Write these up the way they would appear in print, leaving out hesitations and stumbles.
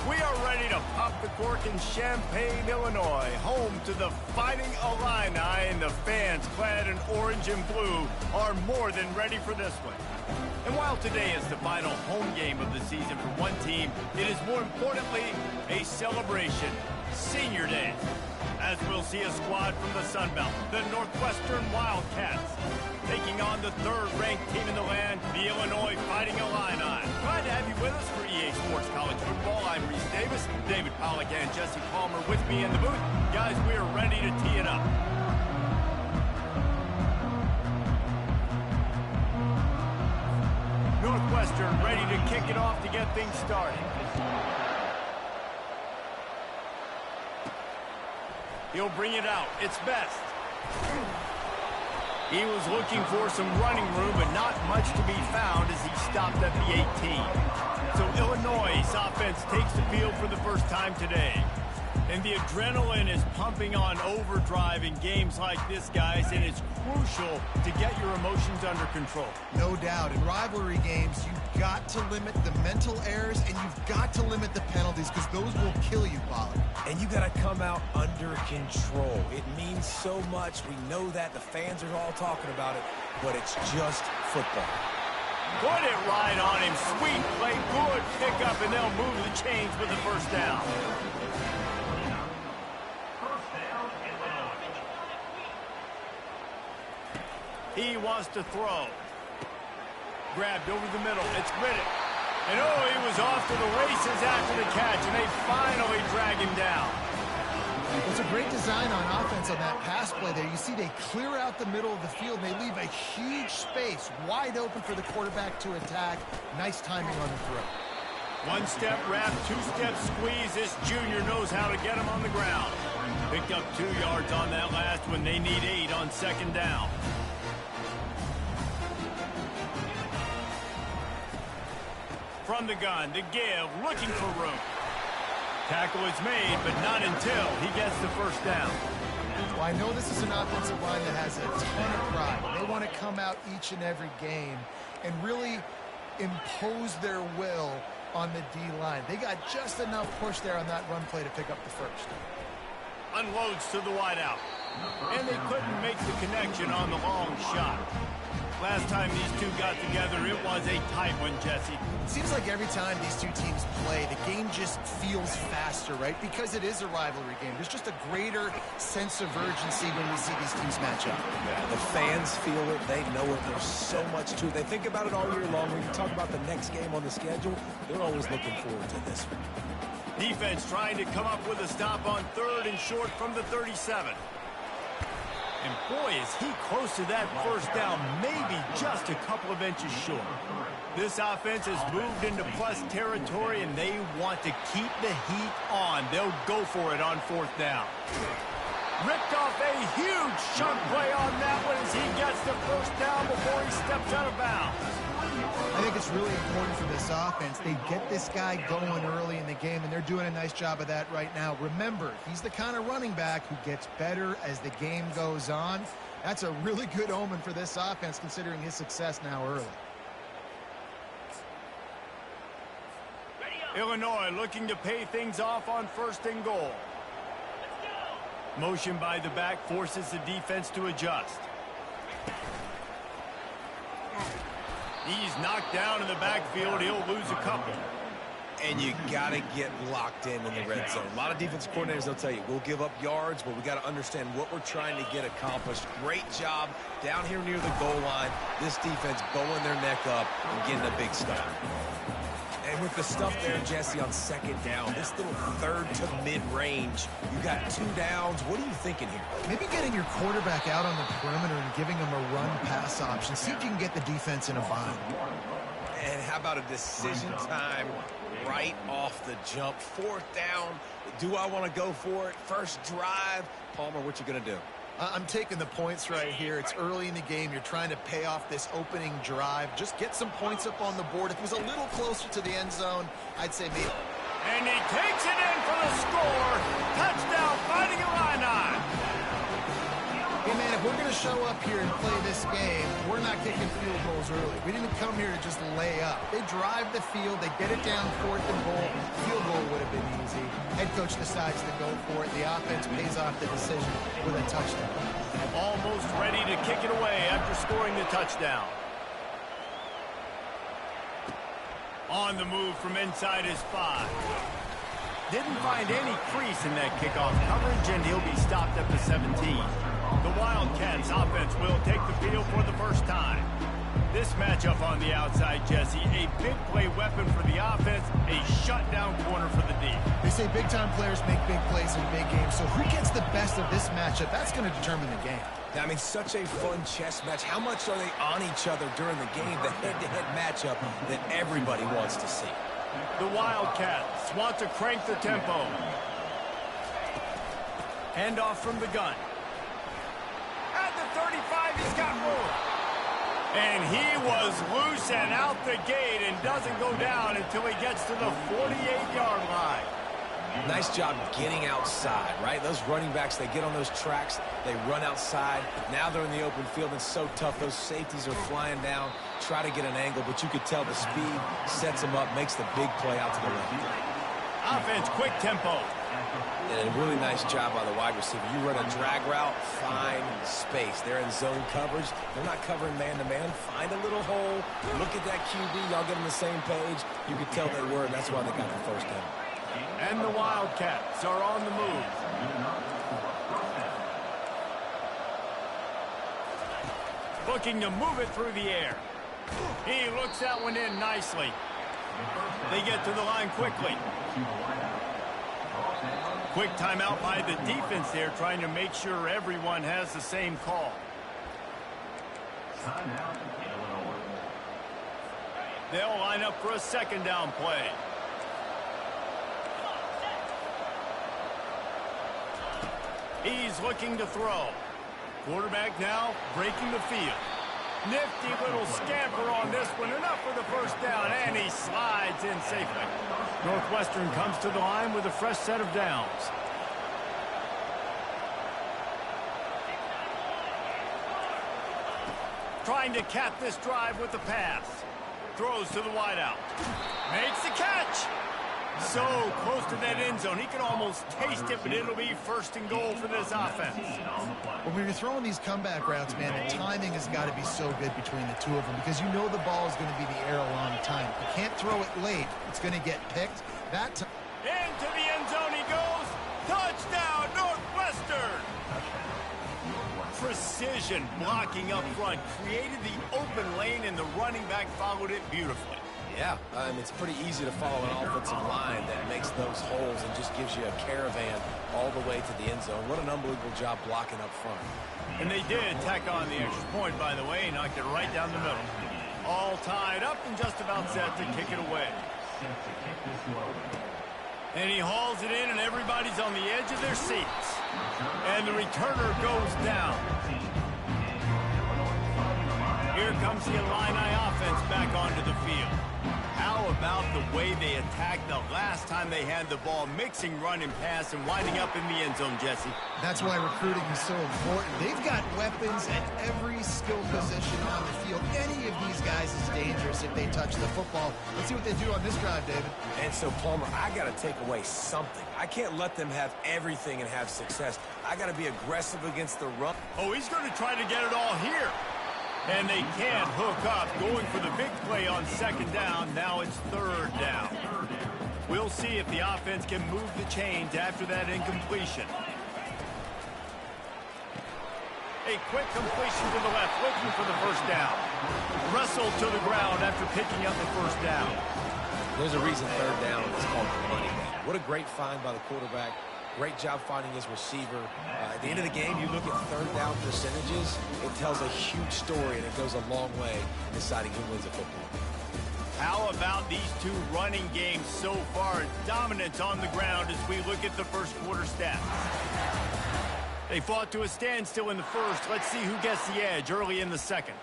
We are ready to pop the cork in Champaign, Illinois, home to the Fighting Illini, and the fans clad in orange and blue are more than ready for this one. And while today is the final home game of the season for one team, it is more importantly a celebration, Senior Day, as we'll see a squad from the Sun Belt, the Northwestern Wildcats, taking on the third-ranked team in the land, the Illinois Fighting Illini. Glad to have you with us for EA Sports College Football. I'm Reese Davis, David Pollack and Jesse Palmer with me in the booth. Guys, we are ready to tee it up. Northwestern ready to kick it off to get things started. He'll bring it out. It's Best. He was looking for some running room, but not much to be found as he stopped at the 18. So Illinois' offense takes the field for the first time today. And the adrenaline is pumping on overdrive in games like this, guys, and it's crucial to get your emotions under control. No doubt. In rivalry games, you've got to limit the mental errors, and you've got to limit the penalties, because those will kill you, Pollard. And you got to come out under control. It means so much. We know that. The fans are all talking about it, but it's just football. Put it right on him. Sweet play, good pickup, and they'll move the chains with the first down. He wants to throw. Grabbed over the middle. It's Riddick. And oh, he was off to the races after the catch, and they finally drag him down. It's a great design on offense on that pass play there. You see they clear out the middle of the field, and they leave a huge space wide open for the quarterback to attack. Nice timing on the throw. One-step wrap, two-step squeeze. This junior knows how to get him on the ground. Picked up 2 yards on that last one. They need 8 on second down. From the gun, to give, looking for room. Tackle is made, but not until he gets the first down. Well, I know this is an offensive line that has a ton of pride. They want to come out each and every game and really impose their will on the D-line. They got just enough push there on that run play to pick up the first. Unloads to the wideout. And they couldn't make the connection on the long shot. Last time these two got together, it was a tight one, Jesse. It seems like every time these two teams play, the game just feels faster, right? Because it is a rivalry game. There's just a greater sense of urgency when we see these teams match up. Yeah, the fans feel it. They know it. There's so much to it. They think about it all year long. When you talk about the next game on the schedule, they're always looking forward to this one. Defense trying to come up with a stop on 3rd and short from the 37. And boy, is he close to that first down, maybe just a couple of inches short. This offense has moved into plus territory, and they want to keep the heat on. They'll go for it on 4th down. Ripped off a huge chunk play on that one as he gets the first down before he steps out of bounds. I think it's really important for this offense. They get this guy going early in the game, and they're doing a nice job of that right now. Remember, he's the kind of running back who gets better as the game goes on. That's a really good omen for this offense, considering his success now early. Illinois looking to pay things off on 1st and goal. Motion by the back forces the defense to adjust. He's knocked down in the backfield. He'll lose a couple. And you got to get locked in the red zone. A lot of defensive coordinators, they'll tell you, we'll give up yards, but we got to understand what we're trying to get accomplished. Great job down here near the goal line. This defense bowing their neck up and getting a big stop. And with the stuff there, Jesse, on 2nd down, this little 3rd to mid-range, you got 2 downs. What are you thinking here? Maybe getting your quarterback out on the perimeter and giving him a run-pass option. See if you can get the defense in a bind. And how about a decision time right off the jump? 4th down. Do I want to go for it? First drive. Palmer, what you going to do? I'm taking the points right here. It's early in the game. You're trying to pay off this opening drive. Just get some points up on the board. If it was a little closer to the end zone, I'd say maybe. And he takes it in for the score. Touchdown, Fighting Illini. Hey, man, if we're going to show up here and play this game, we're not kicking field goals early. We didn't come here to just lay up. They drive the field. They get it down 4th and goal. Field goal would have been easy. Head coach decides to go for it. The offense pays off the decision with a touchdown. Almost ready to kick it away after scoring the touchdown. On the move from inside his 5. Didn't find any crease in that kickoff coverage, and he'll be stopped at the 17. The Wildcats offense will take the field for the first time. This matchup on the outside, Jesse, a big play weapon for the offense, a shutdown corner for the D. They say big-time players make big plays in big games, so who gets the best of this matchup? That's going to determine the game. I mean, such a fun chess match. How much are they on each other during the game? The head-to-head matchup that everybody wants to see. The Wildcats want to crank the tempo. Handoff from the gun. At the 35, he's got room. And he was loose and out the gate and doesn't go down until he gets to the 48-yard line. Nice job getting outside, right? Those running backs, they get on those tracks, they run outside. Now they're in the open field. It's so tough. Those safeties are flying down, try to get an angle, but you could tell the speed sets them up, makes the big play out to the left. Offense, quick tempo. And a really nice job by the wide receiver. You run a drag route, find space. They're in zone coverage. They're not covering man-to-man. Find a little hole. Look at that QB. Y'all get on the same page. You could tell they were, and that's why they got the first down. And the Wildcats are on the move. Looking to move it through the air. He looks that one in nicely. They get to the line quickly. Quick timeout by the defense there, trying to make sure everyone has the same call. They'll line up for a second down play. He's looking to throw. Quarterback now breaking the field. Nifty little scamper on this one. Enough for the first down, and he slides in safely. Northwestern comes to the line with a fresh set of downs. Trying to cap this drive with the pass. Throws to the wideout. Makes the catch. So close to that end zone. He can almost taste it, but it'll be first and goal for this offense. Well, when you're throwing these comeback routes, man, the timing has got to be so good between the two of them because you know the ball is going to be in the air a long time. You can't throw it late. It's going to get picked. Into the end zone he goes. Touchdown, Northwestern. Precision blocking up front. Created the open lane, and the running back followed it beautifully. Yeah, it's pretty easy to follow an offensive line that makes those holes and just gives you a caravan all the way to the end zone. What an unbelievable job blocking up front. And they did tack on the extra point, by the way, knocked it right down the middle. All tied up and just about set to kick it away. And he hauls it in, and everybody's on the edge of their seats. And the returner goes down. Here comes the Illini offense back onto the field. How about the way they attacked the last time they had the ball, mixing run and pass and winding up in the end zone, Jesse? That's why recruiting is so important. They've got weapons at every skill position on the field. Any of these guys is dangerous if they touch the football. Let's see what they do on this drive, David. And so, Palmer, I got to take away something. I can't let them have everything and have success. I got to be aggressive against the run. Oh, he's going to try to get it all here. And they can't hook up, going for the big play on second down. Now it's third down. We'll see if the offense can move the chains after that incompletion. A quick completion to the left, looking for the first down. Wrestled to the ground after picking up the first down. There's a reason third down is called the money down. What a great find by the quarterback. Great job finding his receiver. At the end of the game, you look at third down percentages. It tells a huge story, and it goes a long way in deciding who wins a football. How about these two running games so far? Dominance on the ground as we look at the first quarter stats. They fought to a standstill in the first. Let's see who gets the edge early in the second.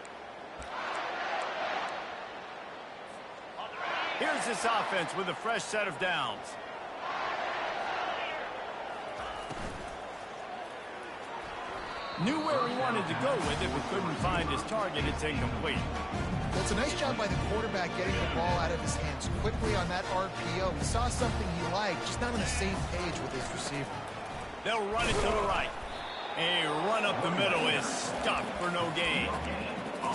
Here's this offense with a fresh set of downs. Knew where he wanted to go with it, but couldn't find his target. It's incomplete. It's a nice job by the quarterback getting the ball out of his hands quickly on that RPO. He saw something he liked, just not on the same page with his receiver. They'll run it to the right. A run up the middle is stuffed for no gain.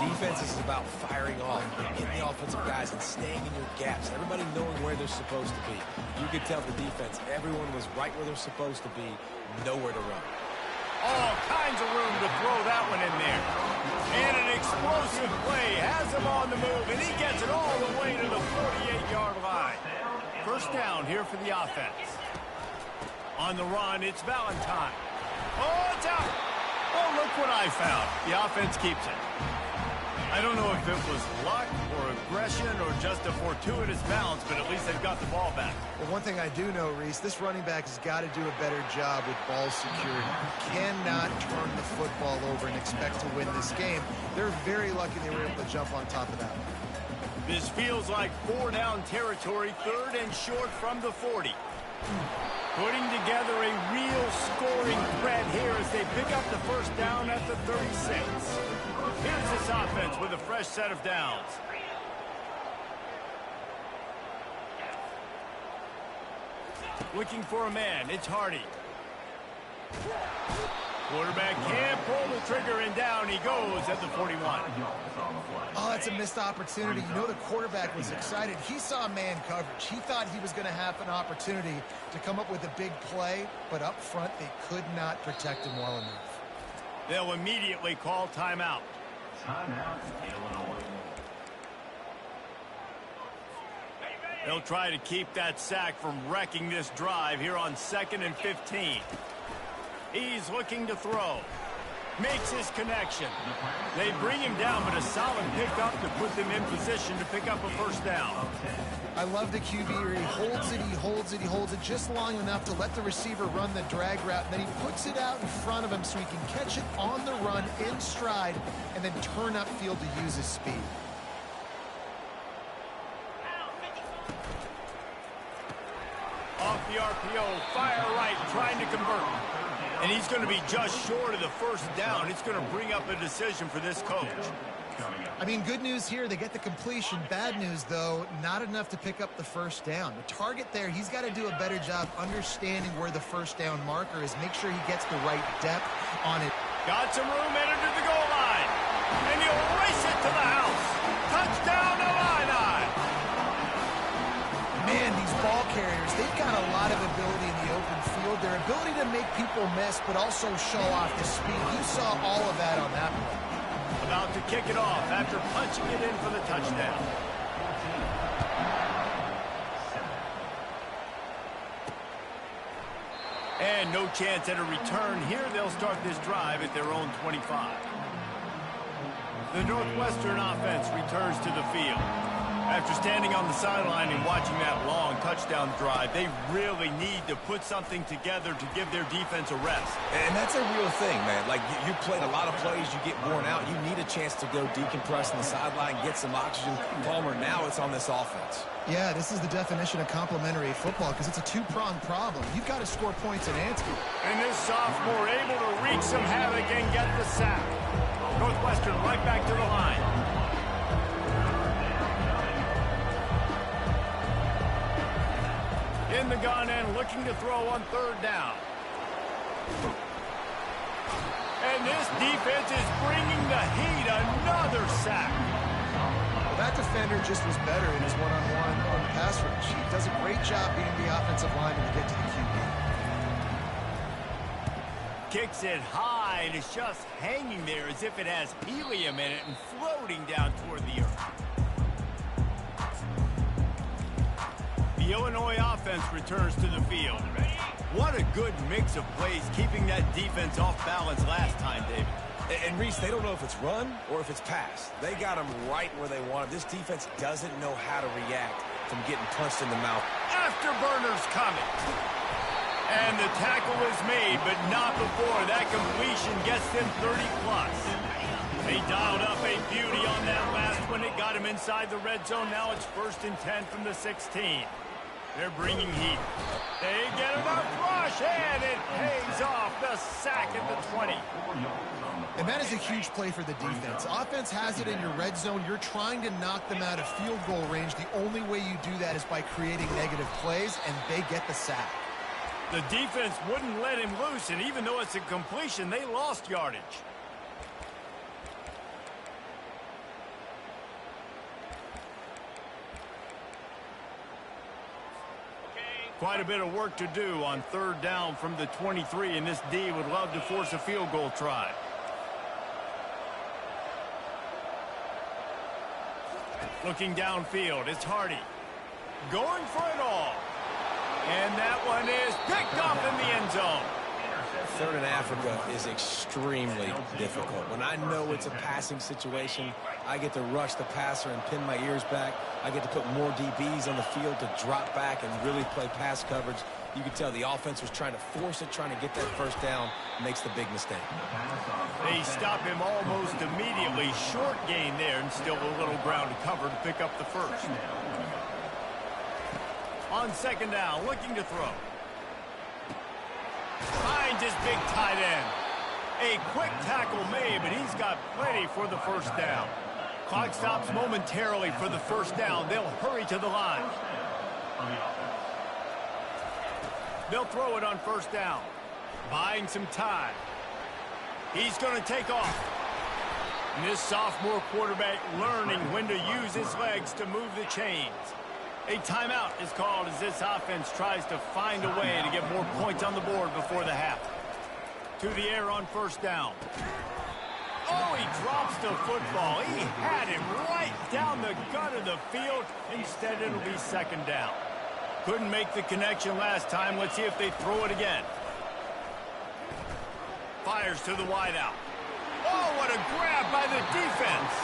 Defense is about firing off, getting the offensive guys and staying in your gaps. Everybody knowing where they're supposed to be. You could tell the defense, everyone was right where they're supposed to be, nowhere to run. All kinds of room to throw that one in there. And an explosive play has him on the move, and he gets it all the way to the 48-yard line. First down here for the offense. On the run, it's Valentine. Oh, it's out. Oh, look what I found. The offense keeps it. I don't know if it was luck or aggression or just a fortuitous bounce, but at least they've got the ball back. Well, one thing I do know, Reese, this running back has got to do a better job with ball security. You cannot turn the football over and expect to win this game. They're very lucky they were able to jump on top of that. This feels like 4-down territory, 3rd and short from the 40. Putting together a real scoring threat here as they pick up the first down at the 36. Here's this offense with a fresh set of downs. Looking for a man. It's Hardy. Quarterback can't pull the trigger, and down he goes at the 41. Oh, that's a missed opportunity. You know the quarterback was excited. He saw man coverage. He thought he was going to have an opportunity to come up with a big play, but up front they could not protect him well enough. They'll immediately call timeout. They'll try to keep that sack from wrecking this drive here on 2nd and 15. He's looking to throw. Makes his connection. They bring him down, but a solid pickup to put them in position to pick up a first down. I love the QB where he holds it, he holds it, he holds it just long enough to let the receiver run the drag route, and then he puts it out in front of him so he can catch it on the run in stride and then turn upfield to use his speed. Off the RPO, fire right, trying to convert. And he's going to be just short of the first down. It's going to bring up a decision for this coach. I mean, good news here, they get the completion. Bad news, though, not enough to pick up the first down. The target there, he's got to do a better job understanding where the first down marker is. Make sure he gets the right depth on it. Got some room headed to the goal line. And he'll race it to the house. Touchdown, Illini. Man, these ball carriers, they've got a lot of ability in the open field. Their ability to make people miss, but also show off the speed. You saw all of that on that play. About to kick it off after punching it in for the touchdown. And no chance at a return here. They'll start this drive at their own 25. The Northwestern offense returns to the field. After standing on the sideline and watching that long touchdown drive, they really need to put something together to give their defense a rest. And that's a real thing, man. Like, you played a lot of plays, you get worn out. You need a chance to go decompress on the sideline, get some oxygen. Palmer, now it's on this offense. Yeah, this is the definition of complementary football because it's a two-pronged problem. You've got to score points and answer. And this sophomore able to wreak some havoc and get the sack. Northwestern right back to the line. In the gun and looking to throw on 3rd down. And this defense is bringing the heat. Another sack. Well, that defender just was better in his one-on-one on the pass rush. He does a great job being the offensive lineman to get to the QB. Kicks it high and it's just hanging there as if it has helium in it and floating down toward the earth. The Illinois offense returns to the field. What a good mix of plays, keeping that defense off balance last time, David. And Reese, they don't know if it's run or if it's pass. They got them right where they want it. This defense doesn't know how to react from getting punched in the mouth. Afterburners coming. And the tackle is made, but not before that completion gets them 30-plus. They dialed up a beauty on that last one. It got him inside the red zone. Now it's 1st and 10 from the 16. They're bringing heat. They get enough rush, and it pays off. The sack at the 20. And that is a huge play for the defense. Offense has it in your red zone. You're trying to knock them out of field goal range. The only way you do that is by creating negative plays, and they get the sack. The defense wouldn't let him loose, and even though it's a completion, they lost yardage. Quite a bit of work to do on third down from the 23, and this D would love to force a field goal try. Looking downfield, it's Hardy. Going for it all. And that one is picked off in the end zone. Third in Africa is extremely difficult. When I know it's a passing situation, I get to rush the passer and pin my ears back. I get to put more DBs on the field to drop back and really play pass coverage. You can tell the offense was trying to force it, trying to get that first down, makes the big mistake. They stop him almost immediately. Short gain there, and still a little ground to cover to pick up the first. On second down, looking to throw. Finds his big tight end. A quick tackle made, but he's got plenty for the first down. Clock stops momentarily for the first down. They'll hurry to the line. They'll throw it on first down. Buying some time. He's going to take off. And this sophomore quarterback learning when to use his legs to move the chains. A timeout is called as this offense tries to find a way to get more points on the board before the half. To the air on first down. Oh, he drops the football. He had him right down the gut of the field. Instead, it'll be second down. Couldn't make the connection last time. Let's see if they throw it again. Fires to the wideout. Oh, what a grab by the defense.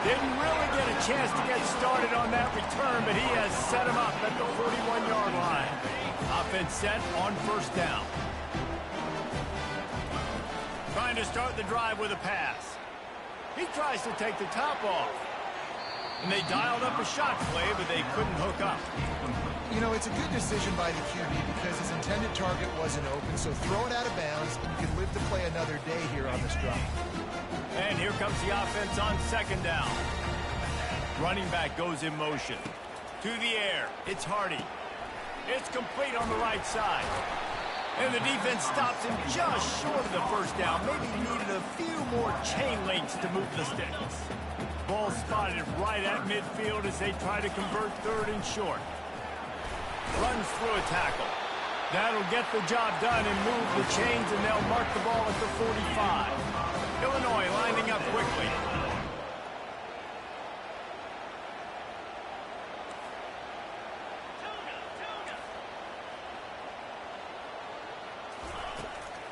Didn't really get a chance to get started on that return, but he has set him up at the 41-yard line. Offense set on first down. Trying to start the drive with a pass. He tries to take the top off. And they dialed up a shot play, but they couldn't hook up. You know, it's a good decision by the QB because his intended target wasn't open, so throw it out of bounds, and you can live to play another day here on this drive. And here comes the offense on second down. Running back goes in motion. To the air, it's Hardy. It's complete on the right side. And the defense stops him just short of the first down. Maybe needed a few more chain links to move the sticks. Ball spotted right at midfield as they try to convert third and short. Runs through a tackle. That'll get the job done and move the chains, and they'll mark the ball at the 45. Illinois lining up quickly.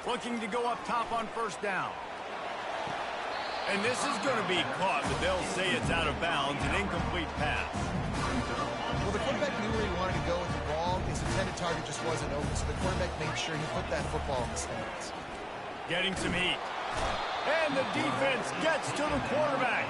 Looking to go up top on first down. And this is going to be caught, but they'll say it's out of bounds, an incomplete pass. Well, the quarterback knew where he wanted to go with the ball. His intended target just wasn't open, so the quarterback made sure he put that football in the stands. Getting some heat. And the defense gets to the quarterback.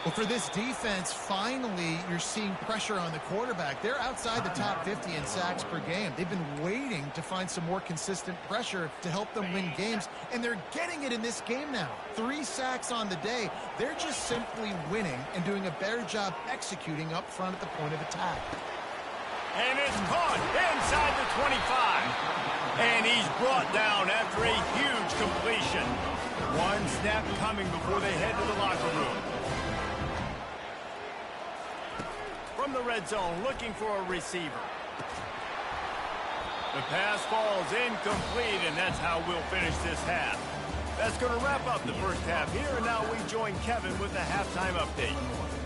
Well, for this defense, finally, you're seeing pressure on the quarterback. They're outside the top 50 in sacks per game. They've been waiting to find some more consistent pressure to help them win games, and they're getting it in this game now. 3 sacks on the day. They're just simply winning and doing a better job executing up front at the point of attack. And it's caught inside the 25. And he's brought down after a huge completion. One snap coming before they head to the locker room. From the red zone, looking for a receiver. The pass falls incomplete, and that's how we'll finish this half. That's going to wrap up the first half here, and now we join Kevin with the halftime update.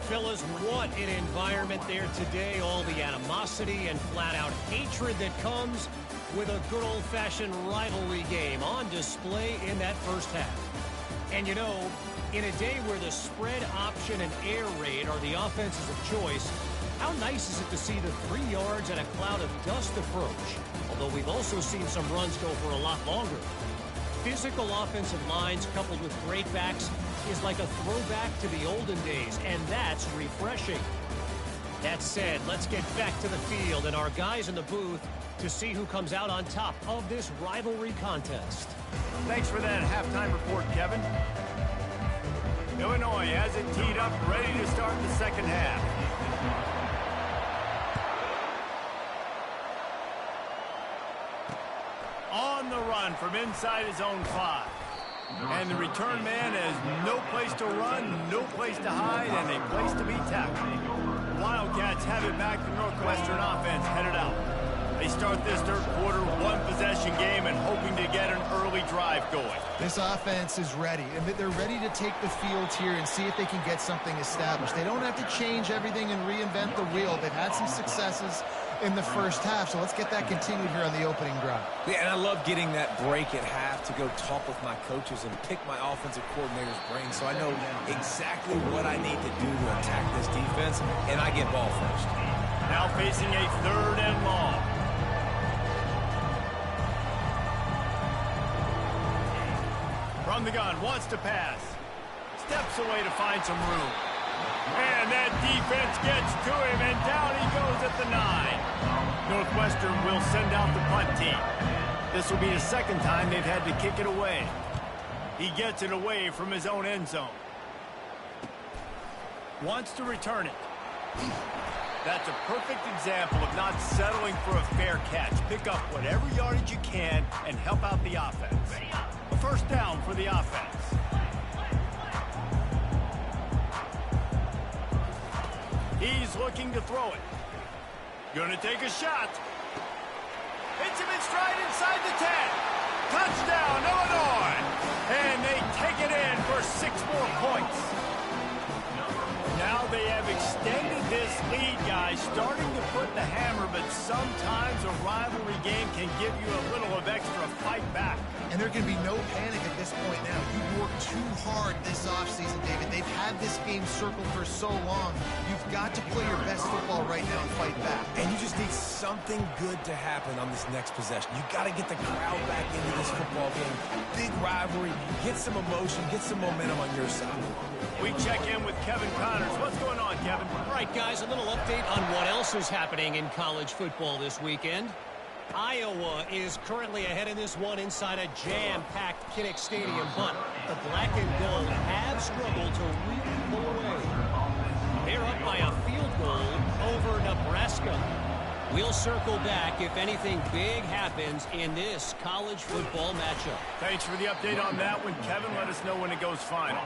Fellas, what an environment there today. All the animosity and flat-out hatred that comes with a good old-fashioned rivalry game on display in that first half. And you know, in a day where the spread option and air raid are the offenses of choice, how nice is it to see the 3 yards and a cloud of dust approach? Although we've also seen some runs go for a lot longer. Physical offensive lines coupled with great backs is like a throwback to the olden days, and that's refreshing. That said, let's get back to the field and our guys in the booth to see who comes out on top of this rivalry contest. Thanks for that halftime report, Kevin. Illinois has it teed up, ready to start the second half. On the run from inside his own 5. And the return man has no place to run, no place to hide, and a place to be tackled. Wildcats have it back. The Northwestern offense headed out. They start this third quarter, one-possession game, and hoping to get an early drive going. This offense is ready, and they're ready to take the field here and see if they can get something established. They don't have to change everything and reinvent the wheel. They've had some successes in the first half, so let's get that continued here on the opening drive. Yeah, and I love getting that break at half to go talk with my coaches and pick my offensive coordinator's brain so I know exactly what I need to do to attack this defense, and I get ball first. Now facing a 3rd and long. From the gun, wants to pass. Steps away to find some room. And that defense gets to him, and down he goes at the 9. Northwestern will send out the punt team. This will be the second time they've had to kick it away. He gets it away from his own end zone. Wants to return it. That's a perfect example of not settling for a fair catch. Pick up whatever yardage you can and help out the offense. A first down for the offense. He's looking to throw it. Gonna take a shot. Hits him in stride inside the 10. Touchdown, Illinois. And they take it in for 6 more points. Now they have extended this lead, guys, starting to put the hammer, but sometimes a rivalry game can give you a little of extra fight back. And there can be no panic at this point now. You've worked too hard this offseason, David. They've had this game circled for so long. You've got to play your best football right now and fight back. And you just need something good to happen on this next possession. You got to get the crowd back into this football game. Big rivalry. Get some emotion. Get some momentum on your side. We check in with Kevin Connors. What's going on, Kevin? All right, guys, a little update on what else is happening in college football this weekend. Iowa is currently ahead in this one inside a jam-packed Kinnick Stadium, but the black and gold have struggled to really pull away. They're up by a field goal over Nebraska. We'll circle back if anything big happens in this college football matchup. Thanks for the update on that one, Kevin. Let us know when it goes final.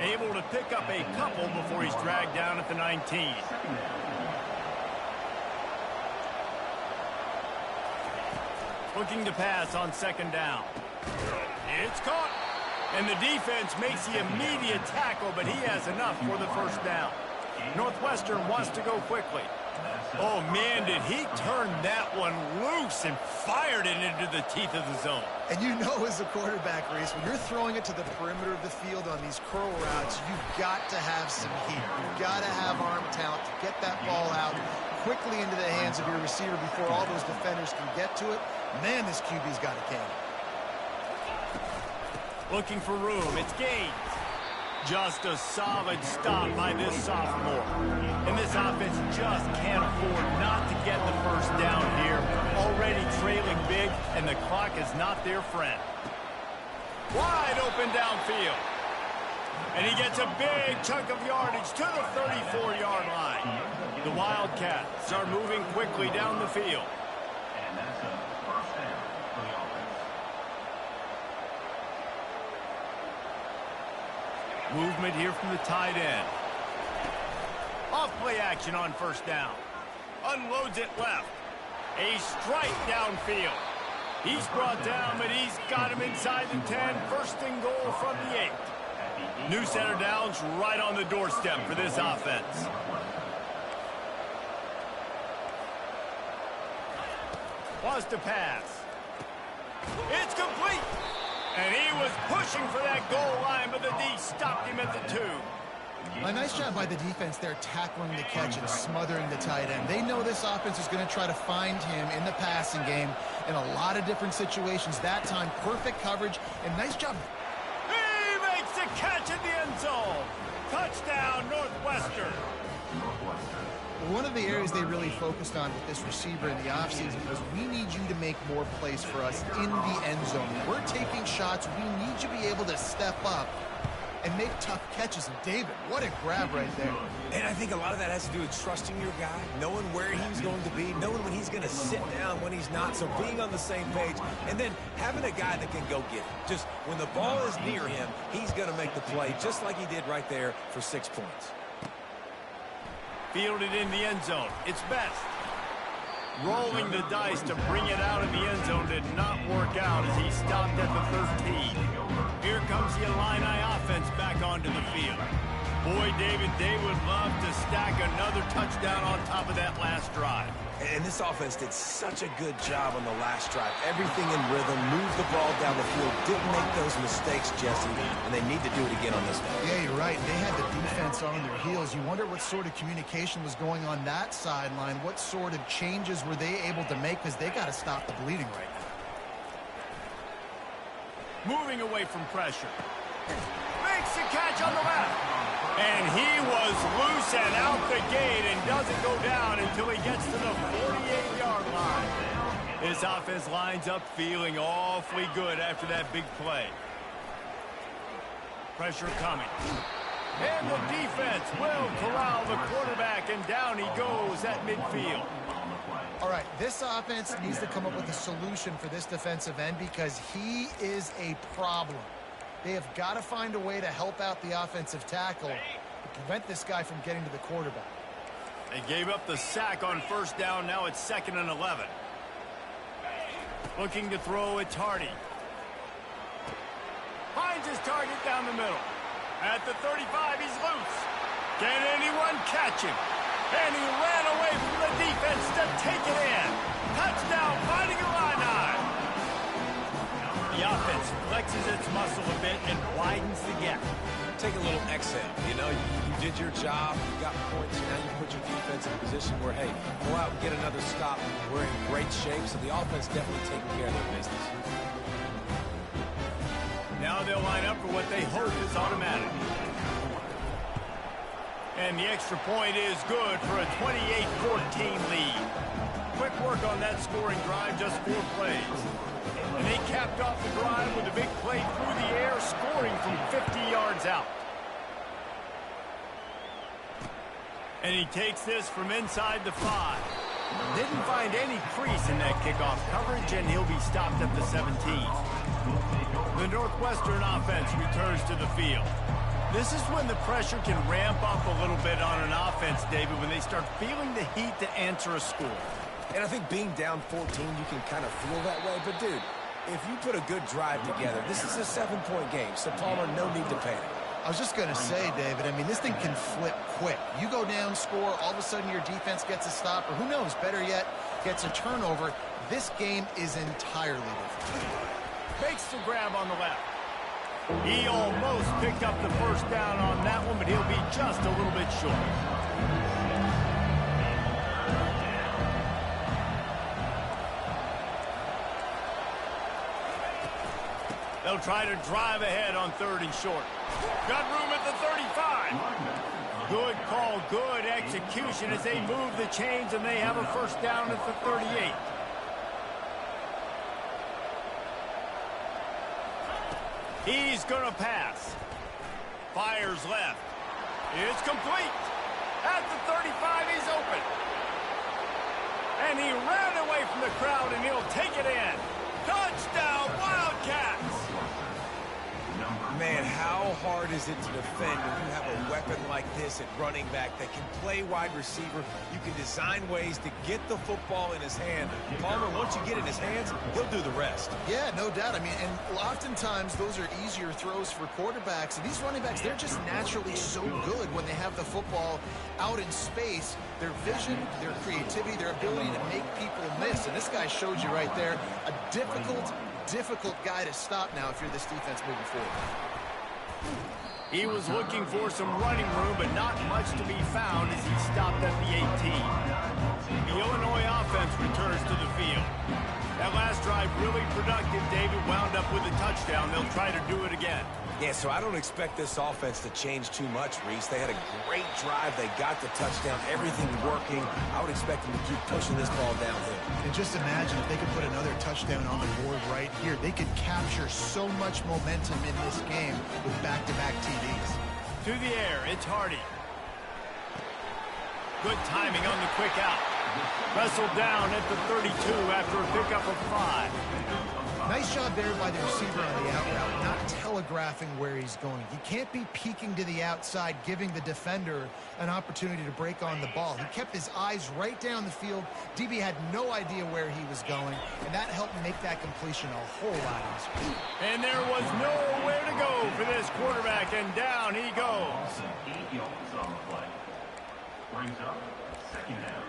Able to pick up a couple before he's dragged down at the 19. Looking to pass on second down. It's caught. And the defense makes the immediate tackle, but he has enough for the first down. Northwestern wants to go quickly. Oh, man, did he turn that one loose and fired it into the teeth of the zone. And you know as a quarterback, Reese, when you're throwing it to the perimeter of the field on these curl routes, you've got to have some heat. You've got to have arm talent to get that ball out quickly into the hands of your receiver before all those defenders can get to it. Man, this QB's got a cannon. Looking for room. It's Gaines. Just a solid stop by this sophomore. And this offense just can't afford not to get the first down here. Already trailing big, and the clock is not their friend. Wide open downfield. And he gets a big chunk of yardage to the 34-yard line. The Wildcats are moving quickly down the field. Movement here from the tight end. Off play action on first down. Unloads it left. A strike downfield. He's brought down, but he's got him inside the 10. First and goal from the 8. New center downs right on the doorstep for this offense. Wants to pass. It's complete. And he was pushing for that goal line, but the D stopped him at the 2. A nice job by the defense there tackling the catch and smothering the tight end. They know this offense is going to try to find him in the passing game in a lot of different situations. That time, perfect coverage and nice job. He makes the catch in the end zone. Touchdown, Northwestern. One of the areas they really focused on with this receiver in the offseason was we need you to make more plays for us in the end zone. We're taking shots. We need you to be able to step up and make tough catches. And David, what a grab right there. And I think a lot of that has to do with trusting your guy, knowing where he's going to be, knowing when he's going to sit down, when he's not, so being on the same page, and then having a guy that can go get it. Just when the ball is near him, he's going to make the play, just like he did right there for 6 points. Fielded in the end zone. It's Best. Rolling the dice to bring it out in the end zone did not work out as he stopped at the 13. Here comes the Illini offense back onto the field. Boy, David, they would love to stack another touchdown on top of that last drive. And this offense did such a good job on the last drive. Everything in rhythm, moved the ball down the field, didn't make those mistakes, Jesse, and they need to do it again on this one. Yeah, you're right. They had the defense on their heels. You wonder what sort of communication was going on that sideline. What sort of changes were they able to make, because they got to stop the bleeding right now. Moving away from pressure. Makes the catch on the left. And he was loose and out the gate and doesn't go down until he gets to the 48-yard line. His offense lines up feeling awfully good after that big play. Pressure coming. And the defense will corral the quarterback, and down he goes at midfield. All right, this offense needs to come up with a solution for this defensive end because he is a problem. They have got to find a way to help out the offensive tackle to prevent this guy from getting to the quarterback. They gave up the sack on first down. Now it's 2nd and 11. Looking to throw, it's Hardy. Finds his target down the middle. At the 35, he's loose. Can anyone catch him? And he ran away from the defense to take it in. Touchdown, Fighting Illini. The offense flexes its muscle a bit and widens the gap. Take a little exhale. You know, you did your job, you got points, now you put your defense in a position where, hey, go out and get another stop. We're in great shape, so the offense definitely taking care of their business. Now they'll line up for what they hope is automatic. And the extra point is good for a 28-14 lead. Quick work on that scoring drive, just 4 plays. And they capped off the drive with a big play through the air, scoring from 50 yards out. And he takes this from inside the 5. Didn't find any crease in that kickoff coverage, and he'll be stopped at the 17. The Northwestern offense returns to the field. This is when the pressure can ramp up a little bit on an offense, David, when they start feeling the heat to answer a score. And I think being down 14, you can kind of feel that way. But, dude, if you put a good drive together, this is a 7-point game, so Palmer, no need to panic. I was just going to say, David, I mean, this thing can flip quick. You go down, score, all of a sudden your defense gets a stop, or who knows, better yet, gets a turnover. This game is entirely different. Makes the grab on the left. He almost picked up the first down on that one, but he'll be just a little bit short. They'll try to drive ahead on 3rd and short. Got room at the 35. Good call, good execution as they move the chains, and they have a first down at the 38. He's going to pass. Fires left. It's complete. At the 35, he's open. And he ran away from the crowd, and he'll take it in. Touchdown, Wildcats! Man, how hard is it to defend when you have a weapon like this at running back that can play wide receiver? You can design ways to get the football in his hand. Palmer, once you get it in his hands, he'll do the rest. Yeah, no doubt. I mean, and oftentimes those are easier throws for quarterbacks. And these running backs, they're just naturally so good when they have the football out in space. Their vision, their creativity, their ability to make people miss. And this guy showed you right there a difficult guy to stop now if you're this defense moving forward. He was looking for some running room, but not much to be found as he stopped at the 18. The Illinois offense returns to the field. That That last drive really productive, David. Wound up with a touchdown. They'll try to do it again. Yeah, so I don't expect this offense to change too much, Reese. They had a great drive. They got the touchdown. Everything working. I would expect them to keep pushing this ball downhill. And just imagine if they could put another touchdown on the board right here. They could capture so much momentum in this game with back-to-back TDs. To the air, it's Hardy. Good timing on the quick out. Wrestled down at the 32 after a pickup of 5. Nice job there by the receiver on the out route, not telegraphing where he's going. He can't be peeking to the outside, giving the defender an opportunity to break on the ball. He kept his eyes right down the field. DB had no idea where he was going, and that helped make that completion a whole lot easier. And there was nowhere to go for this quarterback, and down he goes. 8 yards on the play. Brings up second down.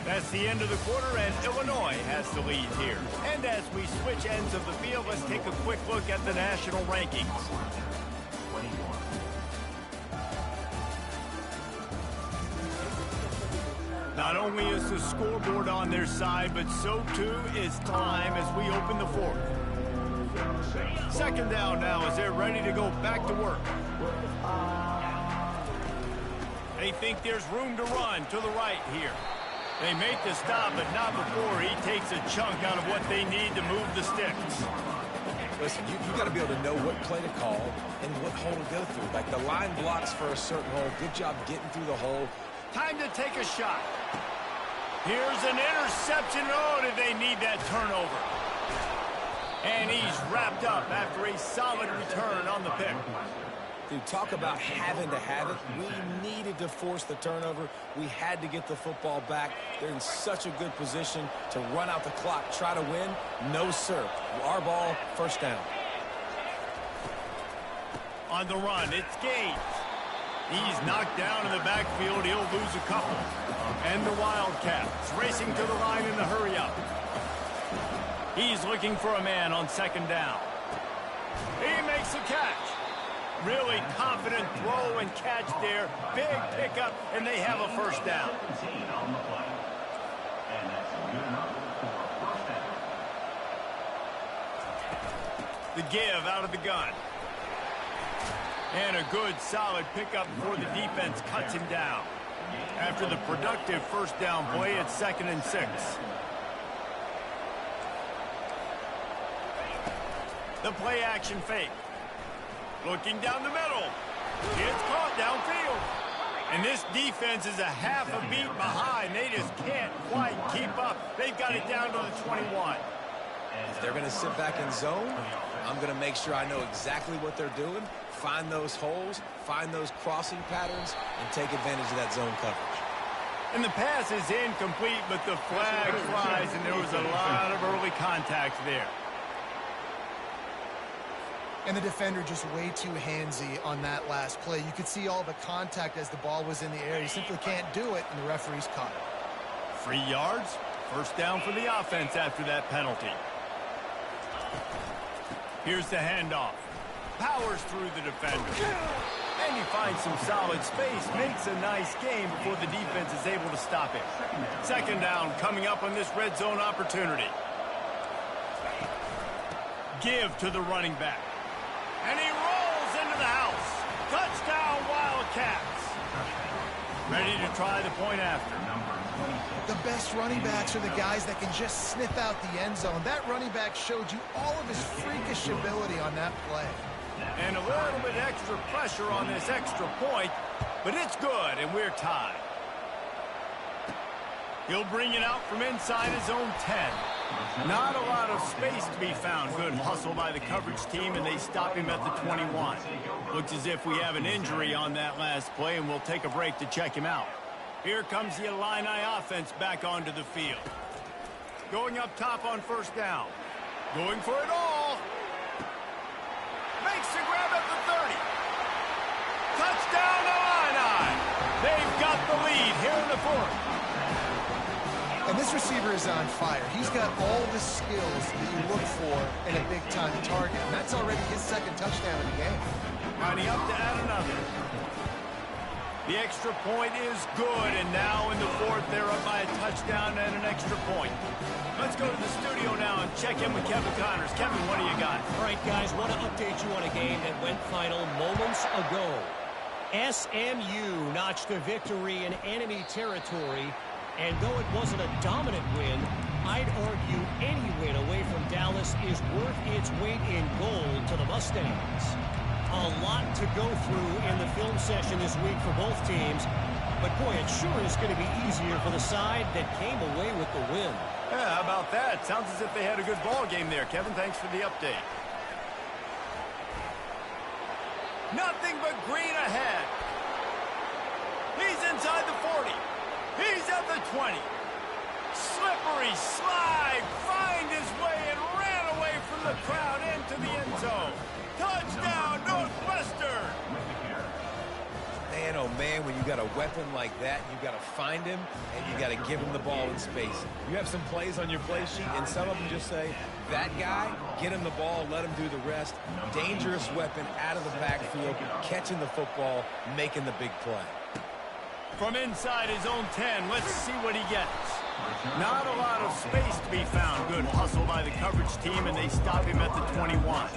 That's the end of the quarter, and Illinois has the lead here. And as we switch ends of the field, let's take a quick look at the national rankings. Not only is the scoreboard on their side, but so too is time as we open the fourth. Second down now as they're ready to go back to work. They think there's room to run to the right here. They make the stop, but not before he takes a chunk out of what they need to move the sticks. Listen, you got to be able to know what play to call and what hole to go through. Like the line blocks for a certain hole. Good job getting through the hole. Time to take a shot. Here's an interception. Oh, did they need that turnover? And he's wrapped up after a solid return on the pick. Dude, talk about having to have it. We needed to force the turnover. We had to get the football back. They're in such a good position to run out the clock, try to win. No, sir. Our ball, first down. On the run, it's Gaines. He's knocked down in the backfield. He'll lose a couple. And the Wildcats racing to the line in the hurry-up. He's looking for a man on second down. He makes a catch. Really confident throw and catch there. Big pickup, and they have a first down. The give out of the gun. And a good, solid pickup before the defense cuts him down. After the productive first down play, it's 2nd and 6. The play action fake. Looking down the middle. It's caught downfield. And this defense is a half a beat behind. They just can't quite keep up. They've got it down to the 21. If they're going to sit back in zone, I'm going to make sure I know exactly what they're doing, find those holes, find those crossing patterns, and take advantage of that zone coverage. And the pass is incomplete, but the flag flies, and there was a lot of early contact there. And the defender just way too handsy on that last play. You could see all the contact as the ball was in the air. He simply can't do it, and the referee's caught it. 3 yards, first down for the offense after that penalty. Here's the handoff. Powers through the defender. And he finds some solid space, makes a nice game before the defense is able to stop him. Second down coming up on this red zone opportunity. Give to the running back. And he rolls into the house. Touchdown, Wildcats. Ready to try the point after. The best running backs are the guys that can just sniff out the end zone. That running back showed you all of his freakish ability on that play. And a little bit extra pressure on this extra point, but it's good, and we're tied. He'll bring it out from inside his own 10. Not a lot of space to be found. Good hustle by the coverage team, and they stop him at the 21. Looks as if we have an injury on that last play, and we'll take a break to check him out. Here comes the Illini offense back onto the field. Going up top on first down. Going for it all. Makes the grab at the 30. Touchdown, Illini. They've got the lead here in the fourth. And this receiver is on fire. He's got all the skills that you look for in a big-time target. And that's already his second touchdown of the game. Lining up to add another. The extra point is good, and now in the fourth, they're up by a touchdown and an extra point. Let's go to the studio now and check in with Kevin Connors. Kevin, what do you got? All right, guys, want to update you on a game that went final moments ago. SMU notched a victory in enemy territory, and though it wasn't a dominant win, I'd argue any win away from Dallas is worth its weight in gold to the Mustangs. A lot to go through in the film session this week for both teams, but boy, it sure is going to be easier for the side that came away with the win. Yeah, how about that? Sounds as if they had a good ball game there. Kevin, thanks for the update. Nothing but green ahead. He's inside the 40. He's at the 20. Slippery slide, find his way and ran away from the crowd into the end zone. Touchdown, Northwestern! Man, oh man, when you got a weapon like that, you got to find him and you got to give him the ball in space. You have some plays on your play sheet, and some of them just say, that guy, get him the ball, let him do the rest. Dangerous weapon out of the backfield, catching the football, making the big play. From inside his own 10, let's see what he gets. Not a lot of space to be found. Good hustle by the coverage team, and they stop him at the 21.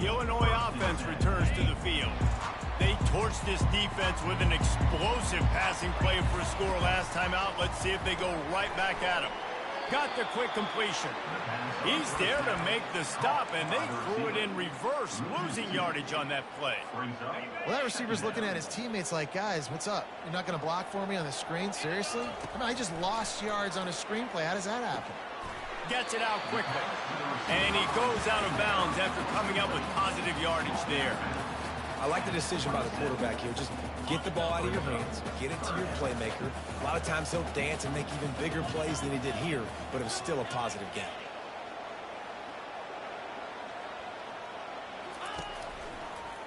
The Illinois offense returns to the field. They torched this defense with an explosive passing play for a score last time out. Let's see if they go right back at him. Got the quick completion. He's there to make the stop, and they threw it in reverse, losing yardage on that play. Well, that receiver's looking at his teammates like, guys, what's up? You're not going to block for me on the screen? Seriously? I mean, I just lost yards on a screenplay. How does that happen? Gets it out quickly. And he goes out of bounds after coming up with positive yardage there. I like the decision by the quarterback here. Just get the ball out of your hands, get it to your playmaker. A lot of times he'll dance and make even bigger plays than he did here, but it was still a positive game.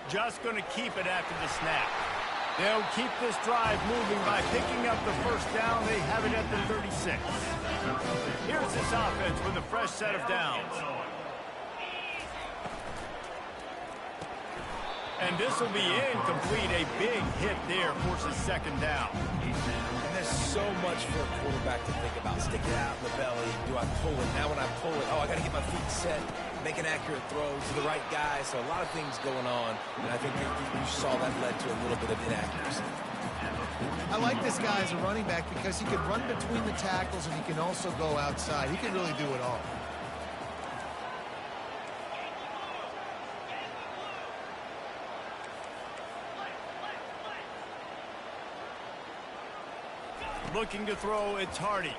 Just going to keep it after the snap. They'll keep this drive moving by picking up the first down. They have it at the 36. Here's this offense with a fresh set of downs. And this will be incomplete. A big hit there forces second down. And there's so much for a quarterback to think about. Stick it out in the belly. Do I pull it? Now when I pull it, oh, I got to get my feet set. Make an accurate throw to the right guy. So a lot of things going on. And I think you saw that led to a little bit of inaccuracy. I like this guy as a running back because he can run between the tackles and he can also go outside. He can really do it all. Looking to throw, it's Hardy.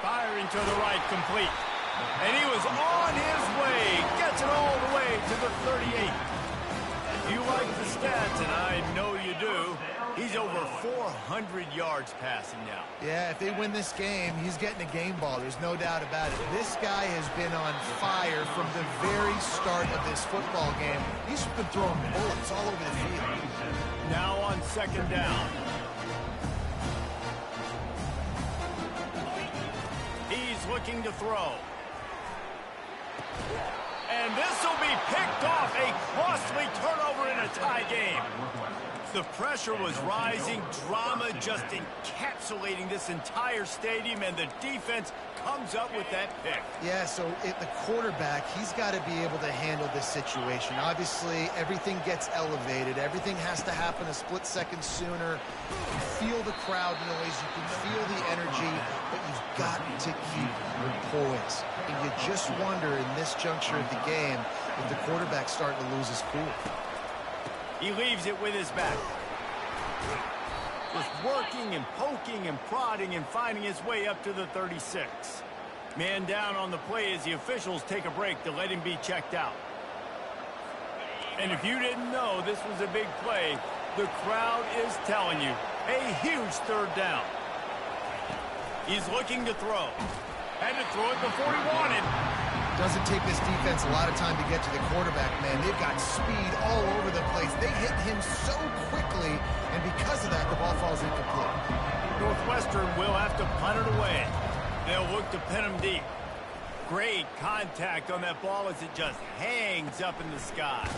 Firing to the right, complete. And he was on his way. Gets it all the way to the 38. If you like the stats, and I know you do, he's over 400 yards passing now. Yeah, if they win this game, he's getting a game ball. There's no doubt about it. This guy has been on fire from the very start of this football game. He's been throwing bullets all over the field. Now on second down. He's looking to throw. And this will be picked off. A costly turnover in a tie game. The pressure was rising. Drama just encapsulating this entire stadium, and the defense comes up with that pick. Yeah, so the quarterback, he's got to be able to handle this situation. Obviously, everything gets elevated. Everything has to happen a split second sooner. You feel the crowd noise. You can feel the energy, but you've got to keep your poise. And you just wonder in this juncture of the game if the quarterback's starting to lose his cool. He leaves it with his back. Just working and poking and prodding and finding his way up to the 36. Man down on the play as the officials take a break to let him be checked out. And if you didn't know this was a big play, the crowd is telling you. A huge third down. He's looking to throw. Had to throw it before he wanted. Doesn't take this defense a lot of time to get to the quarterback, man. They've got speed all over the place. They hit him so quickly, and because of that, the ball falls incomplete. Northwestern will have to punt it away. They'll look to pin him deep. Great contact on that ball as it just hangs up in the sky.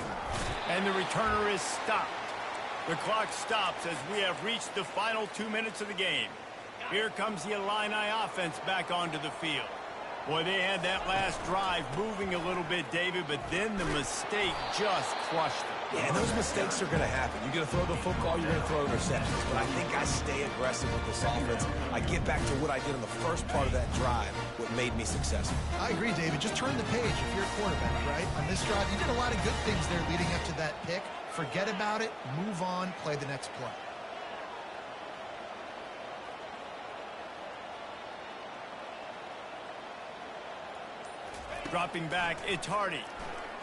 And the returner is stopped. The clock stops as we have reached the final 2 minutes of the game. Here comes the Illini offense back onto the field. Boy, they had that last drive moving a little bit, David, but then the mistake just crushed them. Yeah, and those mistakes are going to happen. You're going to throw the football, you're going to throw interceptions. But I think I stay aggressive with this offense. I get back to what I did in the first part of that drive, what made me successful. I agree, David. Just turn the page if you're a quarterback, right? On this drive, you did a lot of good things there leading up to that pick. Forget about it, move on, play the next play. Dropping back, it's Hardy.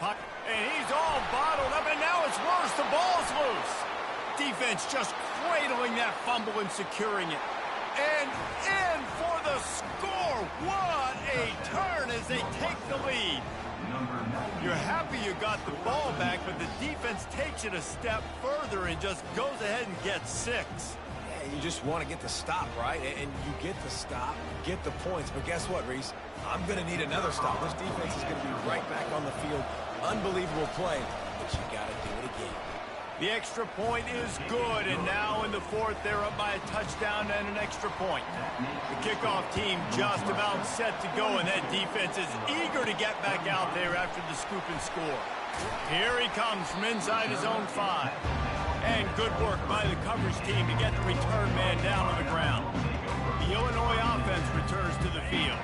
And he's all bottled up, and now it's worse. The ball's loose. Defense just cradling that fumble and securing it. And in for the score. What a turn as they take the lead. You're happy you got the ball back, but the defense takes it a step further and just goes ahead and gets 6. Yeah, you just want to get the stop, right? And you get the stop, you get the points. But guess what, Reese? I'm going to need another stop. This defense is going to be right back on the field. Unbelievable play, but you got to do it again. The extra point is good, and now in the 4th, they're up by a touchdown and an extra point. The kickoff team just about set to go, and that defense is eager to get back out there after the scoop and score. Here he comes from inside his own 5. And good work by the coverage team to get the return man down on the ground. The Illinois offense returns to the field.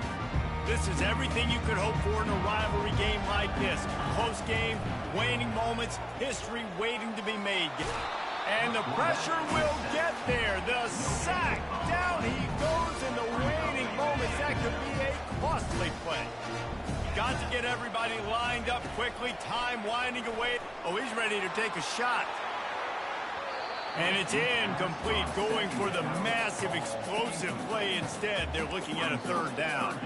This is everything you could hope for in a rivalry game like this. Close game, waning moments, history waiting to be made. And the pressure will get there. The sack. Down he goes in the waning moments. That could be a costly play. Got to get everybody lined up quickly. Time winding away. Oh, he's ready to take a shot. And it's incomplete, going for the massive explosive play instead. They're looking at a 3rd down.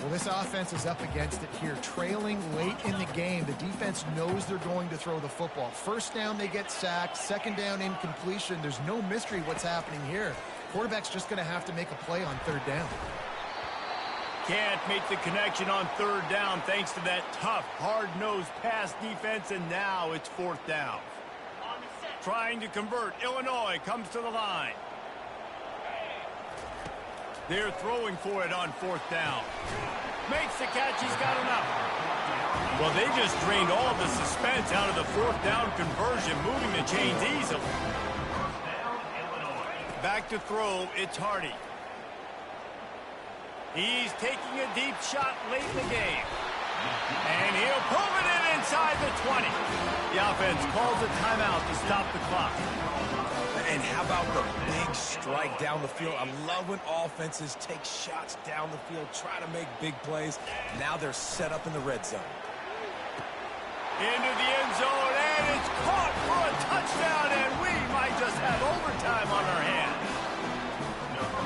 Well, this offense is up against it here. Trailing late in the game, the defense knows they're going to throw the football. 1st down, they get sacked. 2nd down, incompletion. There's no mystery what's happening here. Quarterback's just going to have to make a play on 3rd down. Can't make the connection on 3rd down thanks to that tough, hard-nosed pass defense, and now it's 4th down. Trying to convert, Illinois comes to the line. They're throwing for it on 4th down. Makes the catch, he's got enough. Well, they just drained all the suspense out of the 4th down conversion, moving the chains easily. Back to throw, it's Hardy. He's taking a deep shot late in the game. And he'll pull it in inside the 20. The offense calls a timeout to stop the clock. And how about the big strike down the field? I love when offenses take shots down the field, try to make big plays. Now they're set up in the red zone. Into the end zone, and it's caught for a touchdown, and we might just have overtime on our hands.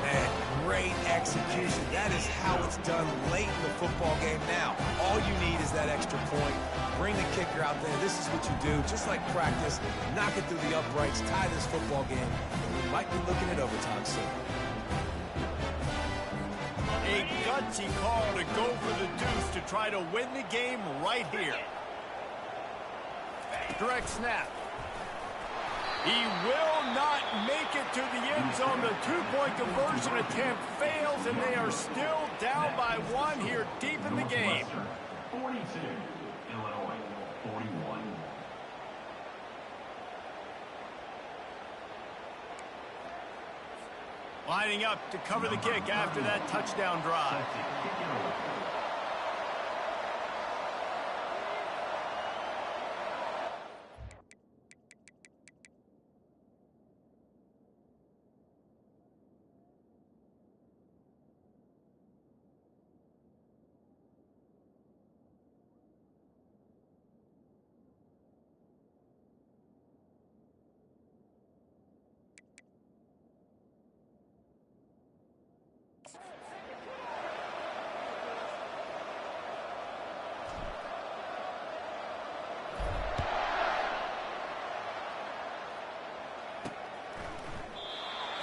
Man, great execution. That is how it's done late in the football game. Now, all you need is that extra point. Bring the kicker out there. This is what you do. Just like practice, knock it through the uprights, tie this football game. We might be looking at overtime soon. A gutsy call to go for the deuce to try to win the game right here. Direct snap. He will not make it to the end zone. The 2-point conversion attempt fails, and they are still down by 1 here deep in the game. 42, Illinois 41. Lining up to cover the kick after that touchdown drive.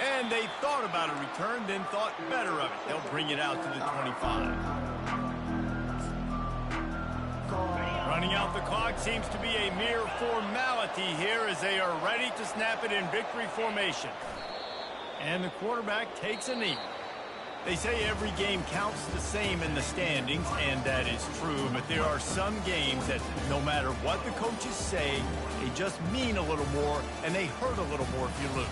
And they thought about a return, then thought better of it. They'll bring it out to the 25. Running out the clock seems to be a mere formality here as they are ready to snap it in victory formation. And the quarterback takes a knee. They say every game counts the same in the standings, and that is true, but there are some games that no matter what the coaches say, they just mean a little more, and they hurt a little more if you lose.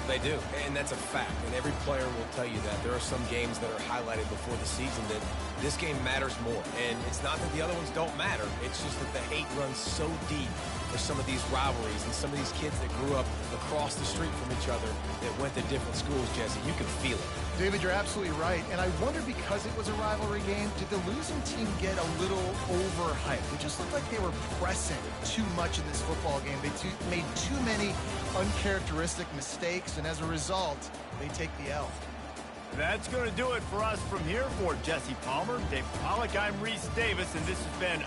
They do, and that's a fact, and every player will tell you that. There are some games that are highlighted before the season that this game matters more, and it's not that the other ones don't matter. It's just that the hate runs so deep for some of these rivalries and some of these kids that grew up across the street from each other that went to different schools, Jesse. You can feel it. David, you're absolutely right, and I wonder, because it was a rivalry game, did the losing team get a little overhyped? It just looked like they were pressing too much in this football game. They made too many uncharacteristic mistakes, and as a result, they take the L. That's going to do it for us from here. For Jesse Palmer, Dave Pollack, I'm Reese Davis, and this has been